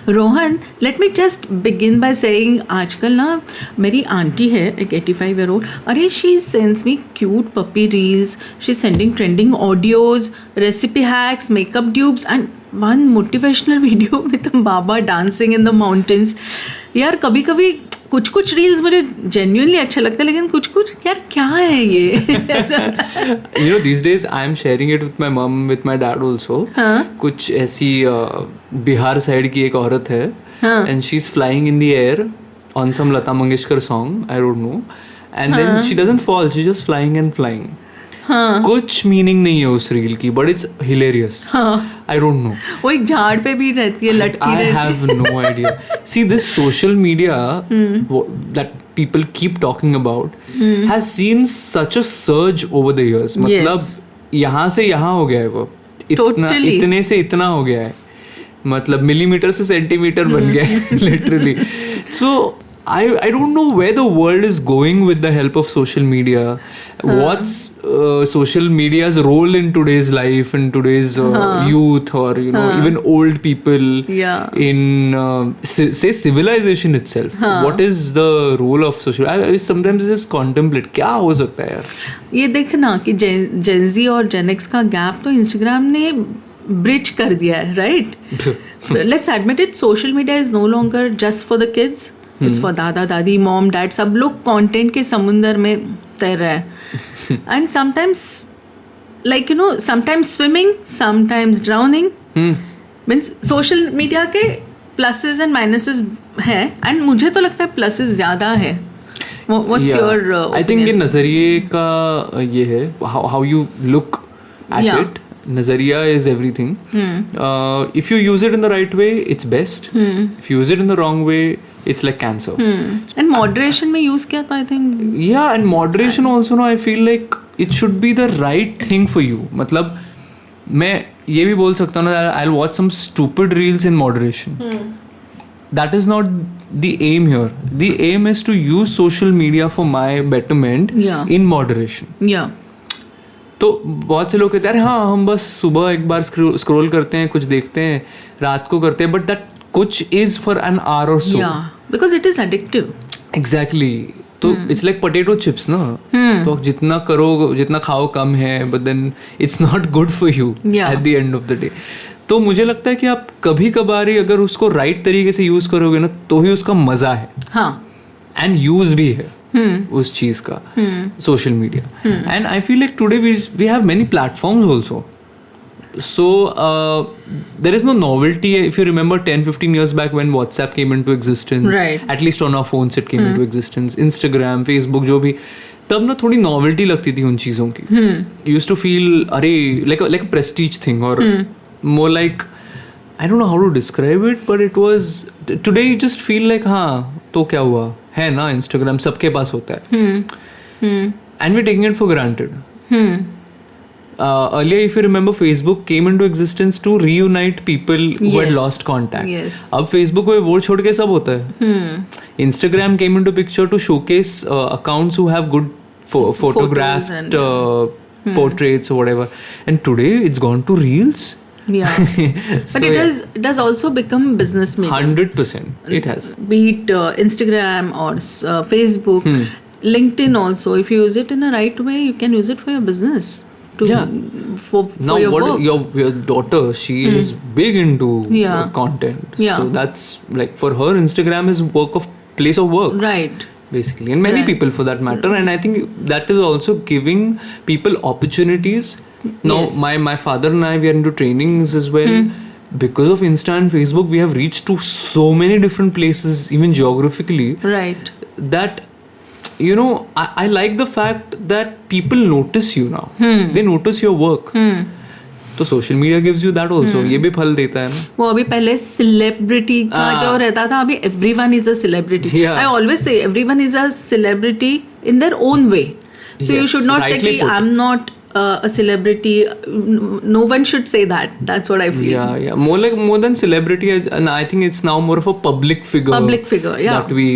Rohan, let me just begin by saying, आजकल ना मेरी आंटी है एक 85-year-old, अरे she sends me cute puppy reels, she sending trending audios, recipe hacks, makeup tubes and one motivational video with Baba dancing in the mountains. यार कभी कभी कुछ कुछ रील्स मुझे जेन्युइनली अच्छा लगता है, लेकिन कुछ कुछ यार क्या है ये. You know, these days I am sharing it with my mom, with my dad also. कुछ ऐसी बिहार साइड की एक औरत है, and she's flying in the air on some Lata Mangeshkar song, I don't know, and then she doesn't fall, she's just flying and flying. कुछ meaning नहीं है उस रील की, but it's hilarious. I don't know. वो एक झाड़ पे भी रहती है, लटकी रहती है. I have no idea. See, this social media that people keep talking about has seen such a surge over the years. मतलब यहाँ से यहाँ हो गया है वो, इतने से इतना हो गया है, मतलब मिलीमीटर से सेंटीमीटर बन गया है literally. So I don't know where the world is going with the help of social media. What's social media's role in today's life, in today's youth, or you know, even old people in say civilization itself. What is the role of social? I sometimes just contemplate क्या हो सकता है यार. ये देखना कि Gen Z और Gen X का गैप तो Instagram ने ब्रिज कर दिया है, right? Let's admit it, social media is no longer just for the kids. It's for दादा दादी, मॉम डैड, सब लोग कंटेंट के समुंदर में तैर रहे हैं. And sometimes like you know, sometimes swimming, sometimes drowning. Means social media के प्लसेस एंड माइनसेस हैं, एंड मुझे तो लगता है प्लसेस ज़्यादा है. व्हाट्स योर आई थिंक ये नज़रिए का ये है, how you look at it. Nazariya is everything. If you use it in the right way, it's best. If you use it in the wrong way, it's like cancer. And moderation में use किया तो I think. Yeah, and moderation also, no, I feel like it should be the right thing for you. मतलब मैं ये भी बोल सकता हूँ ना, I'll watch some stupid reels in moderation. That is not the aim here. The aim is to use social media for my betterment in moderation. Yeah. तो बहुत से लोग कहते हैं हाँ हम बस सुबह एक बार स्क्रॉल करते हैं, कुछ देखते हैं, रात को करते हैं, बट दैट कुछ इज फॉर एन आवर और so, because it is addictive. Exactly. तो इट्स लाइक पोटैटो चिप्स ना, तो जितना करो जितना खाओ कम है, but then it's not good for you at the end of the day. तो मुझे लगता है कि आप कभी कभार ही अगर उसको राइट तरीके से यूज करोगे ना, तो ही उसका मजा है. एंड यूज भी है उस चीज का, social media. And I feel like today we have many platforms also. So there is no novelty. If you remember 10-15 years back when WhatsApp came into existence, right, at least on our phones it came into existence, Instagram, Facebook, जो भी, तब ना थोड़ी novelty लगती थी उन चीज़ों की. You used to feel अरे like a prestige thing, or more like, I don't know how to describe it, but it was, today you just feel like हाँ तो क्या हुआ है ना, Instagram सबके पास होता है. And we're taking it for granted. Earlier, if you remember, Facebook came into existence to reunite people who had lost contact. Yes. अब Facebook को वो छोड़ के सब होता है. Instagram came into picture to showcase accounts who have good photographed and, portraits or whatever. And today, it's gone to Reels. Yeah, but So, it has also become business medium. 100% it has. Be it Instagram or Facebook, LinkedIn also. If you use it in a right way, you can use it for your business. For Now your what work. your daughter, she is big into content. Yeah. So that's like, for her, Instagram is place of work. Right. Basically, and many people for that matter. And I think that is also giving people opportunities. Now my father and I, we are into trainings as well. Because of Insta and Facebook, we have reached to so many different places, even geographically. Right. That, you know, I like the fact that people notice you now. They notice your work. तो social media gives you that also. ये भी फल देता है ना. वो अभी पहले सेलिब्रिटी का जो रहता था, अभी everyone is a celebrity. I always say everyone is a celebrity in their own way. So you should not से कि I am not a celebrity. No one should say that. That's what I feel. Yeah. More than celebrity, and I think it's now more of a public figure. Public figure, yeah. That we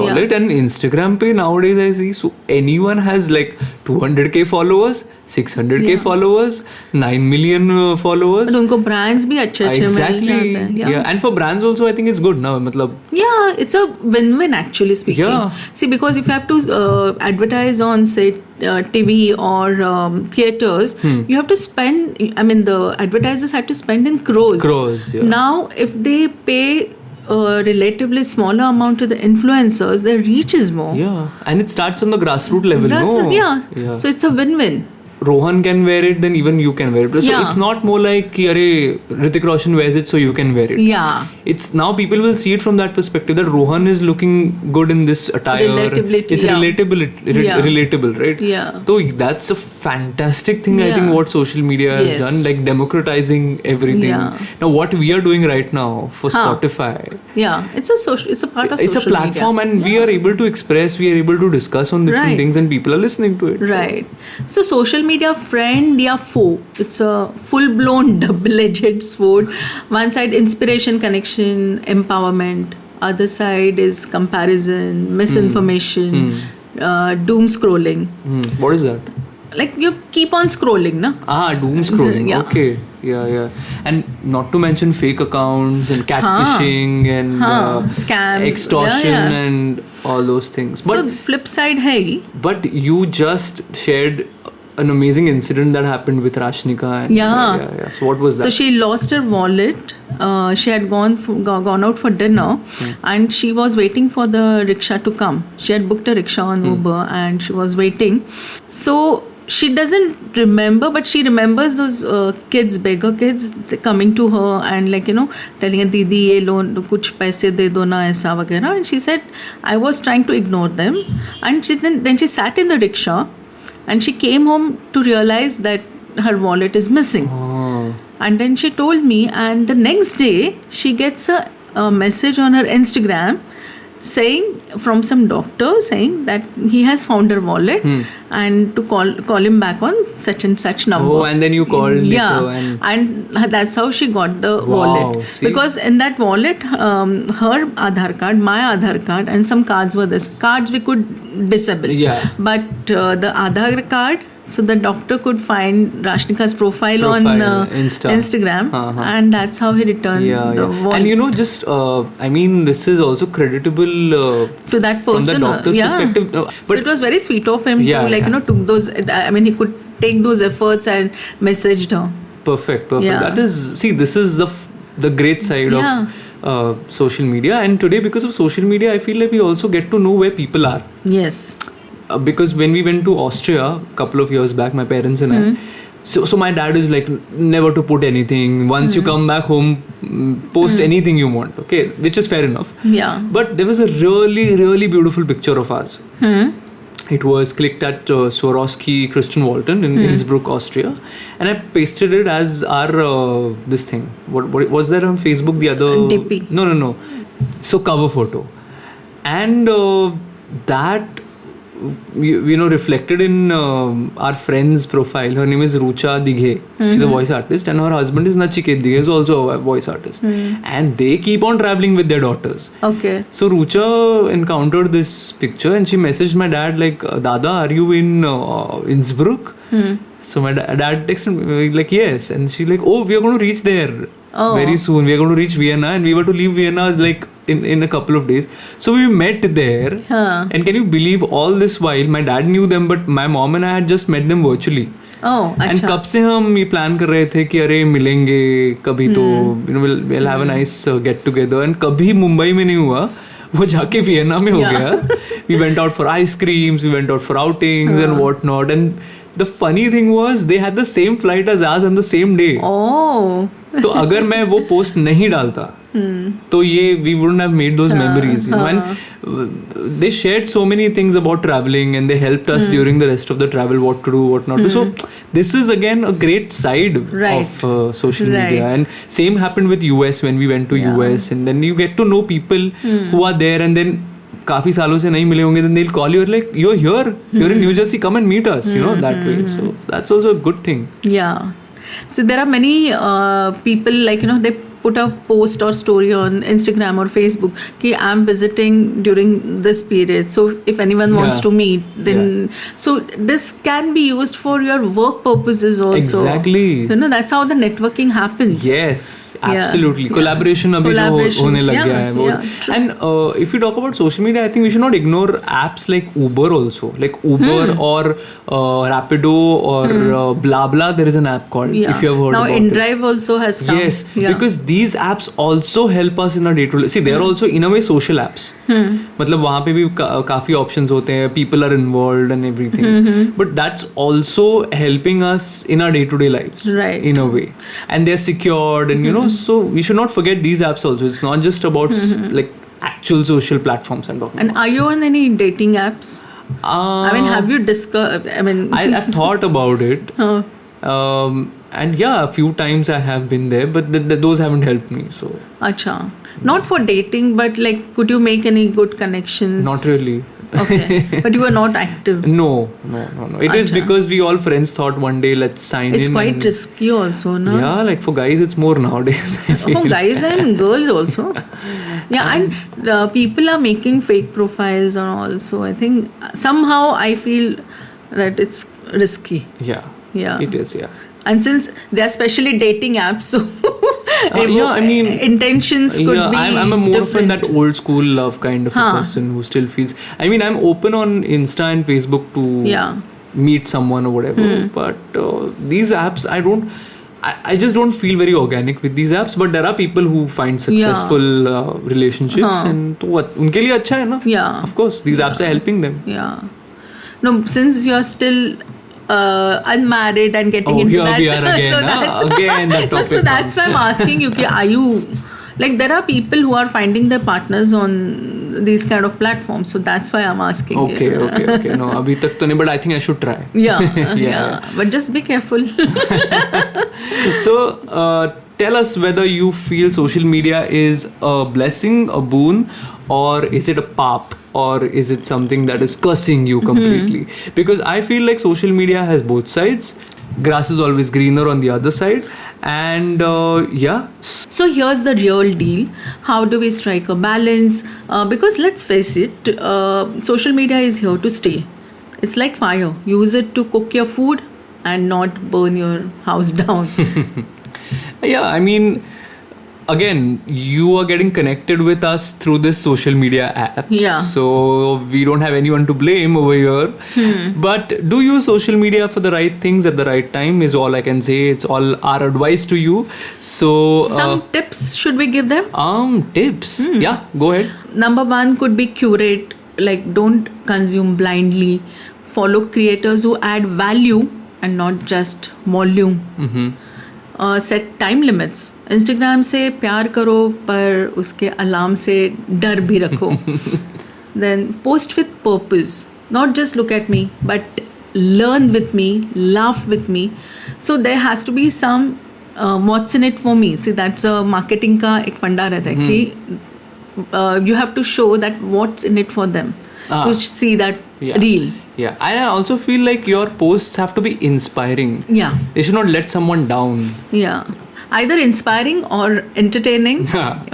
call it. And Instagram pe nowadays I see anyone has like 200k followers, 600k followers, 9 million followers. But उनको brands भी अच्छे मिल जाते हैं. Yeah, and for brands also I think it's good now. मतलब. Yeah, it's a win-win actually speaking. Yeah. See, because if you have to advertise on say TV or theaters, you have to spend. I mean, the advertisers have to spend in crores. Yeah. Now, if they pay a relatively smaller amount to the influencers, their reach is more. Yeah, and it starts on the grassroots level. Yeah. So it's a win-win. Rohan can wear it, then even you can wear it. So it's not more like कि अरे Hrithik Roshan wears it, so you can wear it. Yeah. It's now people will see it from that perspective that Rohan is looking good in this attire. Relatability. It's relatable, right? Yeah. So that's a fantastic thing. I think what social media has done, like democratizing everything. Yeah. Now what we are doing right now for Spotify. Yeah, it's a part of social media. It's a platform, and we are able to express, we are able to discuss on different things, and people are listening to it. Right. So social media, friend या foe, it's a full-blown double-edged sword. One side inspiration, connection, empowerment. Other side is comparison, misinformation, doom scrolling. What is that? Like you keep on scrolling, na? Doom scrolling. Yeah. Okay. Yeah. And not to mention fake accounts and catfishing and scams, extortion and all those things. But so flip side hai. But you just shared an amazing incident that happened with Rashnika. And, yeah. So what was that? So she lost her wallet. She had gone out for dinner, and she was waiting for the rickshaw to come. She had booked a rickshaw on Uber, and she was waiting. So she doesn't remember, but she remembers those kids, beggar kids, coming to her and like, you know, telling her, Didi, ye loan, kuch paise de do na, aisa वगैरह. And she said, I was trying to ignore them. And then she sat in the rickshaw, and she came home to realize that her wallet is missing. And then she told me, and the next day she gets a message on her Instagram saying from some doctor saying that he has found her wallet and to call him back on such and such number. Oh, and then you called and that's how she got the wallet. See? Because in that wallet, her Aadhaar card, my Aadhaar card, and some cards were this. Cards we could disable. Yeah. But the Aadhaar card, so the doctor could find Rashnika's profile on Instagram, and that's how he returned the wallet. And you know, just I mean, this is also creditable to that person from the doctor's perspective. But so it was very sweet of him to you know, took those. I mean, he could take those efforts and messaged her. Perfect. That is, see, this is the great side of social media. And today, because of social media, I feel like we also get to know where people are. Yes. Because when we went to Austria a couple of years back, my parents and I, so my dad is like, never to put anything. Once you come back home, post anything you want, okay, which is fair enough. Yeah. But there was a really, really beautiful picture of ours. It was clicked at Swarovski Christian Walton in Innsbruck, Austria, and I pasted it as our this thing. What was there on Facebook? The other DP. No. So cover photo, and that you know reflected in our friend's profile. Her name is Rucha Dighe. She's a voice artist, and her husband is Nachiket Dighe, who's also a voice artist. And they keep on traveling with their daughters. Okay. So Rucha encountered this picture, and she messaged my dad like, Dada, are you in Innsbruck? So my dad texted me like, yes. And she's like, oh, we are going to reach there very soon. We are going to reach Vienna, and we were to leave Vienna like in a couple of days. So we met there, and can you believe all this while my dad knew them, but my mom and I had just met them virtually. And कब से हम ये plan कर रहे थे कि अरे मिलेंगे कभी तो you know we'll have a nice get together, and कभी मुंबई में नहीं हुआ, वो जाके वियना में हो गया. We went out for ice creams, we went out for outings and whatnot, and the funny thing was they had the same flight as us on the same day. तो अगर मैं वो पोस्ट नहीं डालता तो ये we wouldn't have made those memories, you know. And they shared so many things about traveling, and they helped us during the rest of the travel, what to do, what not to. So this is again a great side of social media. And same happened with US when we went to US, and then you get to know people who are there, and then काफी सालों से नहीं मिले होंगे, then they'll call you like, you're here, you're in New Jersey, come and meet us, you know, that way. So that's also a good thing. Yeah. So there are many people, like, you know, they put a post or story on Instagram or Facebook कि I'm visiting during this period. So if anyone wants Yeah. to meet, then so this can be used for your work purposes also. Exactly. You know, that's how the networking happens. Yes, Yeah. absolutely. Yeah. Collaboration अभी जो Collaborations, होने लग yeah, गया है वो. yeah, true. And if you talk about social media, I think we should not ignore apps like Uber also. Like Uber or Rapido or Blabla. There is an app called. Yeah. If you have heard now about it. InDrive also has come. Yes, Yeah. because these apps also help us in our day-to-day. See, they are also in a way social apps. मतलब वहाँ पे भी काफी options होते हैं. People are involved and everything. But that's also helping us in our day-to-day lives. Right. In a way, and they're secured, and you know, so we should not forget these apps also. It's not just about like actual social platforms I'm talking. And are you on any dating apps? I mean, have you discussed? I mean, I've thought about it. And yeah, a few times I have been there, but those haven't helped me. So Acha. Not for dating, but like, could you make any good connections? not really. Okay, but you were not active. No. It is Acha. because we all friends thought one day let's sign in. It's quite and- risky also, no? Yeah, like for guys it's more nowadays. I feel. For guys and girls also. Yeah, and people are making fake profiles and all. So I think somehow I feel that it's risky. Yeah. Yeah. It is, yeah. And since they are specially dating apps, so yeah, I mean, intentions could be I'm a more different. of that old school love kind of a person who still feels. I mean, I'm open on Insta and Facebook to Yeah. meet someone or whatever. But these apps, I just don't feel very organic with these apps. But there are people who find successful relationships, and तो what उनके लिए अच्छा है ना? Yeah. Of course, these apps are helping them. Yeah. No, since you're still unmarried and getting into here that, we are again, so huh? that's Again that topic so that's why I'm asking you, are you like, there are people who are finding their partners on these kind of platforms, so that's why I'm asking Okay. you. No, अभी तक तो नहीं, but I think I should try. Yeah. But just be careful. So, tell us whether you feel social media is a blessing, a boon, or is it a pap, or is it something that is cursing you completely? Because I feel like social media has both sides. Grass is always greener on the other side. And yeah. So here's the real deal. How do we strike a balance? Because let's face it, social media is here to stay. It's like fire. Use it to cook your food and not burn your house down. Yeah, I mean, again, you are getting connected with us through this social media app. Yeah. So we don't have anyone to blame over here. But do use social media for the right things at the right time is all I can say. It's all our advice to you. So Some tips should we give them? tips. Yeah, go ahead. Number one could be curate. Like, don't consume blindly. Follow creators who add value and not just volume. Set time limits. Instagram से प्यार करो पर उसके alarm से डर भी रखो. Then post with purpose. Not just look at me, but learn with me, laugh with me. So there has to be some what's in it for me. See, that's a marketing का एक फंडा रहता है कि you have to show that what's in it for them to see that reel. Yeah, I also feel like your posts have to be inspiring. Yeah. They should not let someone down. Yeah. Either inspiring or entertaining.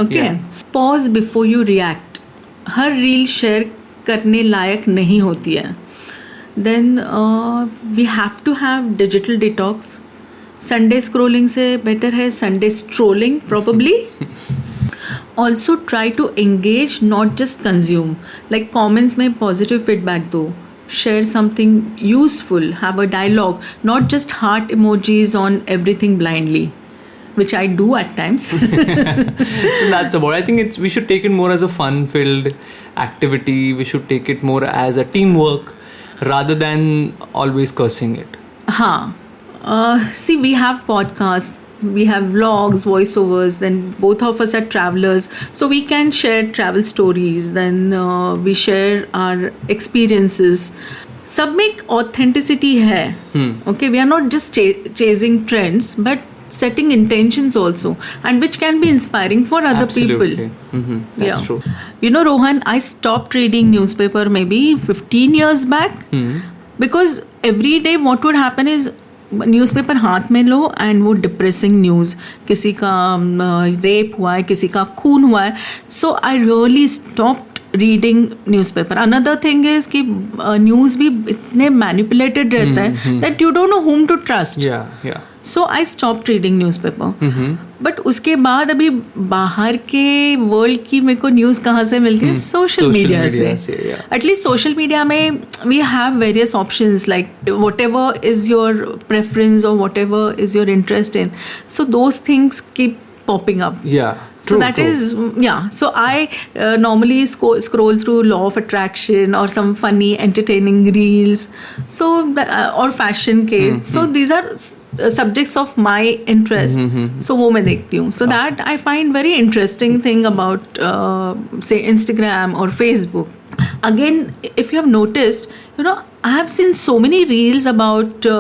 Okay. Yeah. Pause before you react. Her reel share करने लायक नहीं होती है. Then we have to have digital detox. Sunday scrolling से better है Sunday strolling probably. Also try to engage, not just consume. Like comments में positive feedback दो. Share something useful. Have a dialogue. Not just heart emojis on everything blindly, which I do at times. So that's about. I think we should take it more as a fun-filled activity. We should take it more as a teamwork rather than always cursing it. See, we have podcasts, we have vlogs, voiceovers, then both of us are travelers, so we can share travel stories, then we share our experiences. सब में एक authenticity है. Okay, we are not just chasing trends, but setting intentions also, and which can be inspiring for other Absolutely. people. That's true. You know, Rohan, I stopped reading newspaper maybe 15 years back because every day what would happen is newspaper हाथ में लो and वो depressing news, किसी का rape हुआ है, किसी का खून हुआ है, so I really stopped reading newspaper. Another thing is कि न्यूज़ भी इतने मैनिपुलेटेड रहता है that you don't know whom to trust. So I stopped reading newspaper. बट उसके बाद अभी बाहर के वर्ल्ड की मेरे को न्यूज़ कहाँ से मिलती है? सोशल मीडिया से. एटलीस्ट सोशल मीडिया में we have various options like whatever is your preference और whatever is your interest in, so those things keep popping up. So that is, so I normally scroll through Law of Attraction or some funny entertaining reels, so or fashion के, so these are subjects of my interest. So वो मैं देखती हूँ. So that I find very interesting thing about say Instagram or Facebook. Again, if you have noticed, I have seen so many reels about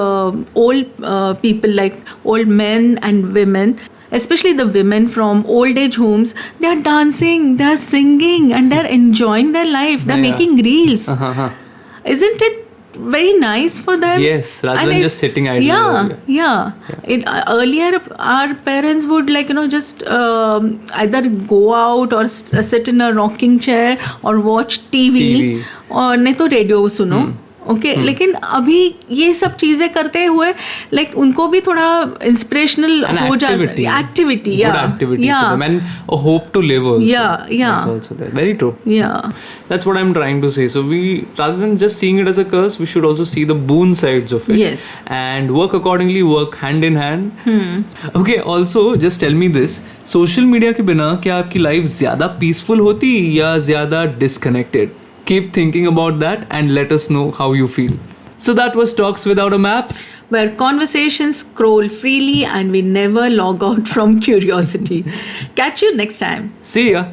old people, like old men and women, especially the women from old age homes. They are dancing, they are singing, and they are enjoying their life. They are making reels. Isn't it very nice for them? Yes, rather than just sitting idle. Earlier our parents would just either go out or sit in a rocking chair or watch TV. और नहीं तो radio सुनो. Okay, लेकिन अभी ये सब चीजें करते हुए लाइक उनको भी थोड़ा इंस्पिरेशनल हो जाता है. Activity and a hope to live also. That's also there. Very true. That's what I'm trying to say. So we, rather than just seeing it as a curse, we should also see the boon sides of it. Yes. And work accordingly, work hand in hand. Okay, also just tell me this, social media के बिना क्या आपकी life ज्यादा peaceful होती या ज्यादा disconnected? Keep thinking about that and let us know how you feel. So that was Talks Without a Map, where conversations scroll freely and we never log out from curiosity. Catch you next time. See ya.